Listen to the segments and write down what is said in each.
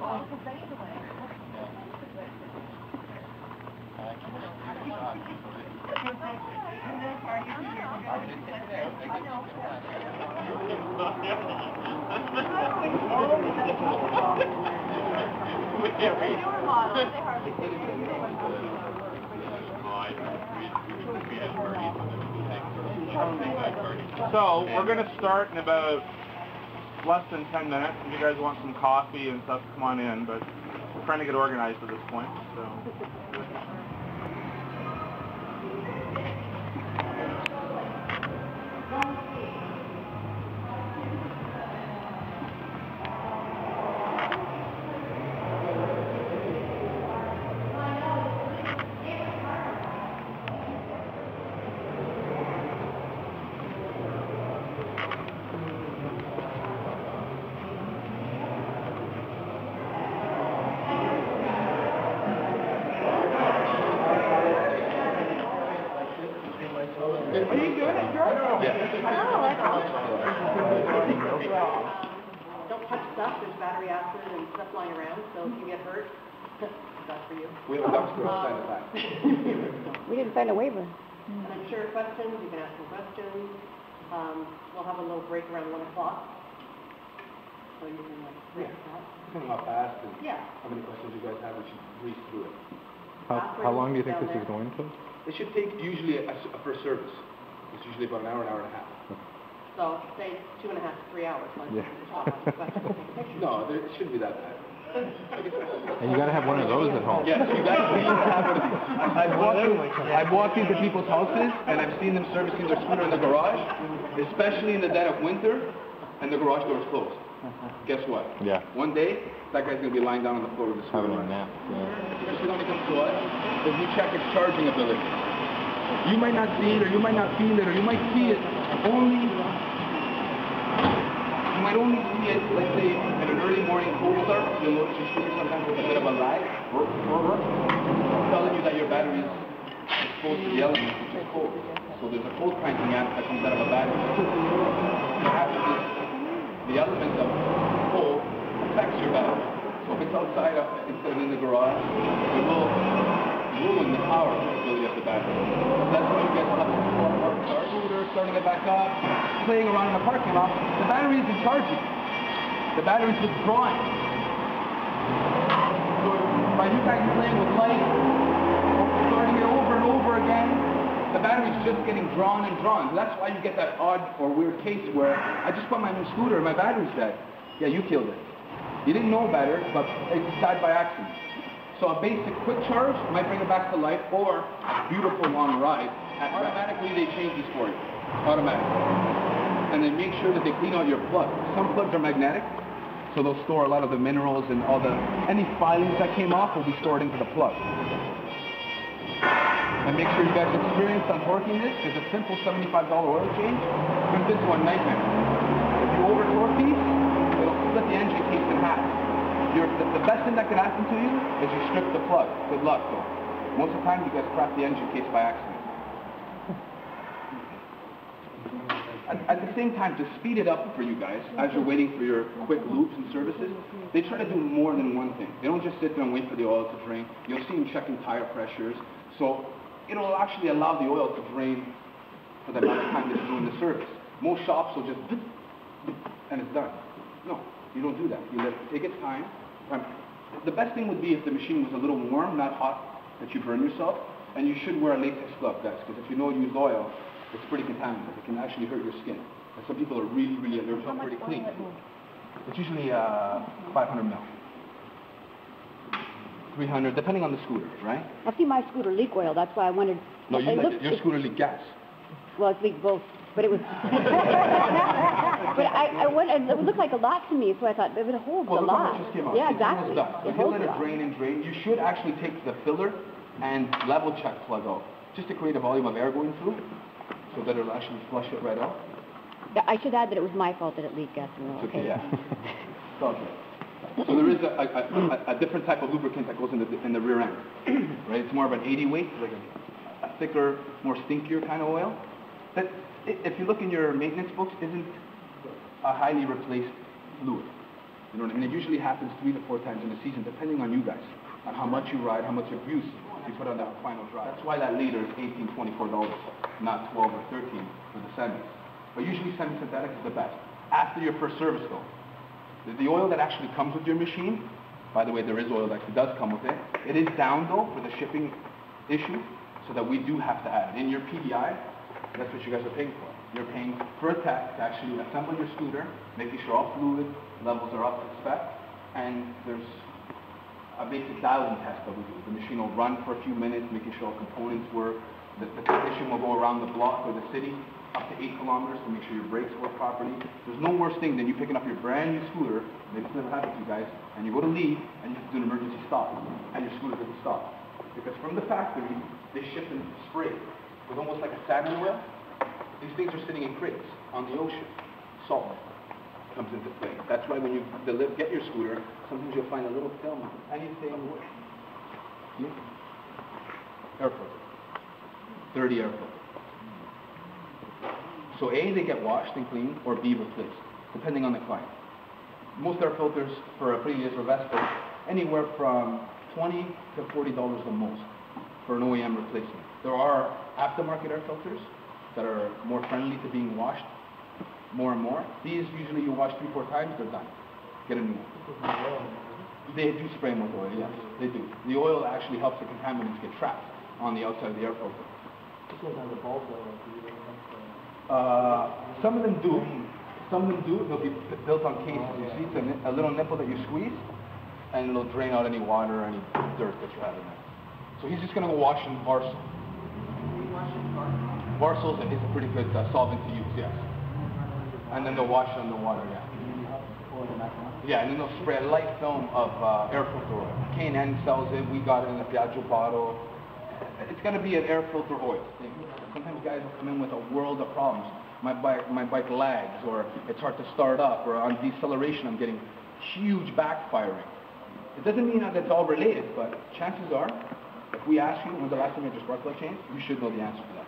So, we're going to start in about less than 10 minutes. If you guys want some coffee and stuff, come on in, but we're trying to get organized at this point, so. Don't touch stuff, there's battery acid and stuff lying around, so if you get hurt, that's for you. We have a dumpster outside the back. We didn't sign a waiver. And I'm sure questions, you can ask some questions. We'll have a little break around 1 o'clock. So you can break that. Depending how fast and Yeah. how many questions you guys have, we should breeze through it. How long do you think this is going to? It should take usually a first service. It's usually about an hour and a half. So say 2.5 to 3 hours. Yeah. No, it shouldn't be that bad. And you got to have one of those at home. Yes, you guys need to have one of these. I've walked into people's houses and I've seen them servicing their scooter in the garage, especially in the dead of winter, and the garage door is closed. Guess what? Yeah. One day, that guy's going to be lying down on the floor with his scooter. Having a nap. Yeah. Especially when it comes to us, is we check its charging ability. You might not see it, or you might not feel it, or you might see it only. You might only see it, let's say, in an early morning cold start. You'll notice your scooter sometimes with a bit of a lag, telling you that your battery is exposed to the elements, which is cold. So there's a cold cranking app that comes out of a battery. What happens is the element of cold affects your battery. So if it's outside instead of in the garage, it will ruin the power ability of the battery. That's when you get up to our scooter, starting it back up, playing around in the parking lot. The battery isn't charging. The battery's withdrawing. So by you guys playing with light, starting it over and over again, the battery's just getting drawn and drawn. That's why you get that odd or weird case where I just bought my new scooter and my battery's dead. Yeah, you killed it. You didn't know better, but it died by accident. So a basic quick charge might bring it back to life, or a beautiful long ride. And automatically they change this for you. Automatically. And they make sure that they clean out your plug. Some plugs are magnetic, so they'll store a lot of the minerals and all any filings that came off will be stored into the plug. And make sure you guys experience untorquing this, because a simple $75 oil change turns into a nightmare. If you over torque these, it'll split the engine case in half. The best thing that could happen to you is you strip the plug. Good luck, though. Most of the time, you guys crack the engine case by accident. At the same time, to speed it up for you guys, as you're waiting for your quick loops and services, they try to do more than one thing. They don't just sit there and wait for the oil to drain. You'll see them checking tire pressures. So it'll actually allow the oil to drain for the amount of time that you're doing the service. Most shops will just and it's done. No, you don't do that. You let it take its time. The best thing would be if the machine was a little warm, not hot, that you burn yourself. And you should wear a latex glove, guys, because if you don't use oil, it's pretty contaminated. It can actually hurt your skin. And some people are really allergic. It's pretty clean. It's usually 500 mil. 300, depending on the scooter, right? I've seen my scooter leak oil. That's why I wondered. No, your scooter leaked gas. Well, it's leaked both, but it was. But I wondered, it looked like a lot to me, so I thought it would hold a lot. Just came out. Yeah, It's exactly. almost done. So you let it drain and drain. You should actually take the filler and level check plug out, just to create a volume of air going through, so that it'll actually flush it right out. Yeah, I should add that it was my fault that it leaked gas and oil. Okay, yeah. It's okay. So there is a different type of lubricant that goes in the rear end, right? It's more of an 80 weight, like a thicker, more stinkier kind of oil. That, if you look in your maintenance books, isn't a highly replaced fluid. You know what I mean? It usually happens 3 to 4 times in a season, depending on you guys, on how much you ride, how much abuse you put on that final drive. That's why that liter is $18, $24, not 12 or 13 for the semis. But usually semi-synthetic is the best. After your first service though, the oil that actually comes with your machine, by the way, there is oil that actually does come with it. It is down though for the shipping issue, so that we do have to add it. In your PDI, that's what you guys are paying for. You're paying for a tech to actually assemble your scooter, making sure all fluid levels are up to spec, and there's a basic dialing test that we do. The machine will run for a few minutes, making sure all components work. The technician will go around the block or the city up to 8 kilometers to make sure your brakes work properly. There's no worse thing than you picking up your brand new scooter, maybe it's never happened to you guys, and you go to leave and you have to do an emergency stop, and your scooter doesn't stop. Because from the factory, they ship and spray with almost like a satin oil. These things are sitting in crates on the ocean. Salt comes into play. That's why when you get your scooter, sometimes you'll find a little film, anything. See? Air filter. Dirty air filter. So A, they get washed and cleaned, or B, replaced, depending on the client. Most air filters for a Prius or Vespa, anywhere from $20 to $40 the most for an OEM replacement. There are aftermarket air filters that are more friendly to being washed more and more. These usually you wash 3-4 times, they're done. Get a new one. They do spray them with oil, yes, they do. The oil actually helps the contaminants get trapped on the outside of the air filter. Some of them do. Some of them do. They'll be built on cases. You see, it's a little nipple that you squeeze, and it'll drain out any water or any dirt that you have in there. So he's just going to go wash in Varsol. Varsol is a pretty good solvent to use, yes. And then they'll wash it underwater, yeah. Yeah, and then they'll spray a light film of air filter oil. K&N sells it. We got it in a Piaggio bottle. It's going to be an air filter oil. Sometimes guys will come in with a world of problems. My bike lags, or it's hard to start up, or on deceleration I'm getting huge backfiring. It doesn't mean that it's all related, but chances are, if we ask you when's the last time you had your spark plug changed, you should know the answer to that.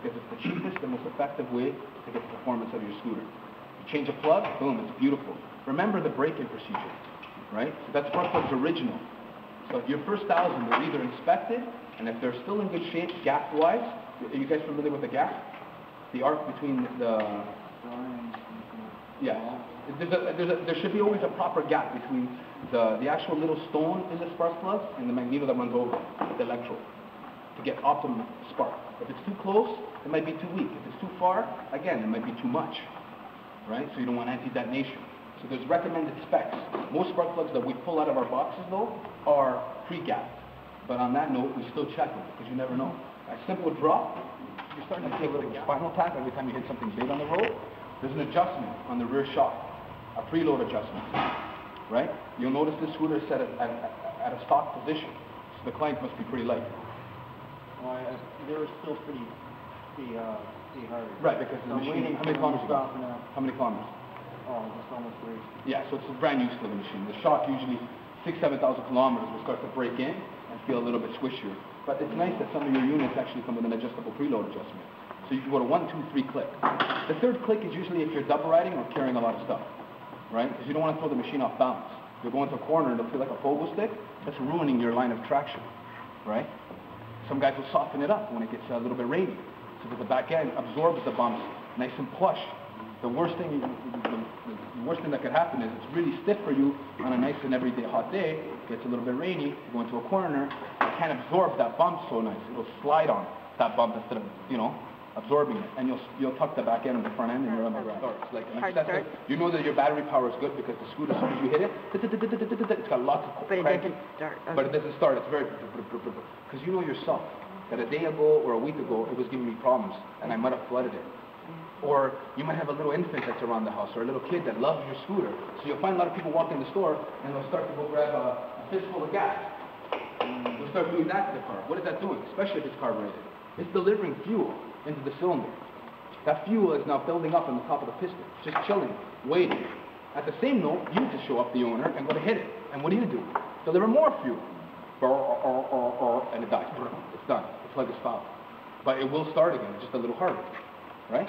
Because it's the cheapest and most effective way to get the performance out of your scooter. You change a plug, boom, it's beautiful. Remember the break-in procedure, right? So that spark plug's original. So your first 1,000, they're either inspected, and if they're still in good shape, gap-wise, are you guys familiar with the gap? The arc between the... Yeah. There should be always a proper gap between the actual little stone in the spark plug and the magneto that runs over the electrode to get optimum spark. If it's too close, it might be too weak. If it's too far, again, it might be too much, right? So you don't want anti-detonation. So there's recommended specs. Most spark plugs that we pull out of our boxes, though, are pre-gapped. But on that note, we still check them because you never know. A simple drop, you're starting to take a little spinal tap every time you hit something big on the road. There's an adjustment on the rear shock, a preload adjustment, right? You'll notice this scooter is set at a stock position, so the clank must be pretty light. They're still pretty hard. Right, because the machine, how many kilometers you got? How many kilometers? Oh, just almost 3. Yeah, so it's a brand new to the machine. The shock usually 6,000 to 7,000 kilometers will start to break in and feel a little bit squishier. But it's nice that some of your units actually come with an adjustable preload adjustment. So you can go to 1, 2, 3 click. The third click is usually if you're double riding or carrying a lot of stuff, right? Because you don't want to throw the machine off balance. You'll go into a corner and it'll feel like a pogo stick. That's ruining your line of traction, right? Some guys will soften it up when it gets a little bit rainy, so that the back end absorbs the bumps nice and plush. The worst thing that could happen is it's really stiff for you on a nice and everyday hot day. Gets a little bit rainy, you go into a corner, it can't absorb that bump so nice. It'll slide on that bump instead of, absorbing it. And you'll tuck the back end of the front end and you're on the ground. It's like an excessive. You know that your battery power is good because the scooter, as soon as you hit it, it's got lots of But it cranking. doesn't start. Okay. But it doesn't start. It's very... Because you know yourself that a day ago or a week ago, it was giving me problems and I might have flooded it. Or you might have a little infant that's around the house, or a little kid that loves your scooter. So you'll find a lot of people walk in the store, and they'll start to go grab a fistful of gas. They'll start doing that to the car. What is that doing? Especially if it's carbureted. It's delivering fuel into the cylinder. That fuel is now building up on the top of the piston, just chilling, waiting. At the same note, you just show up the owner and go to hit it. And what do? Deliver more fuel. And it dies. It's done. The plug is fouled. But it will start again, just a little harder. Right?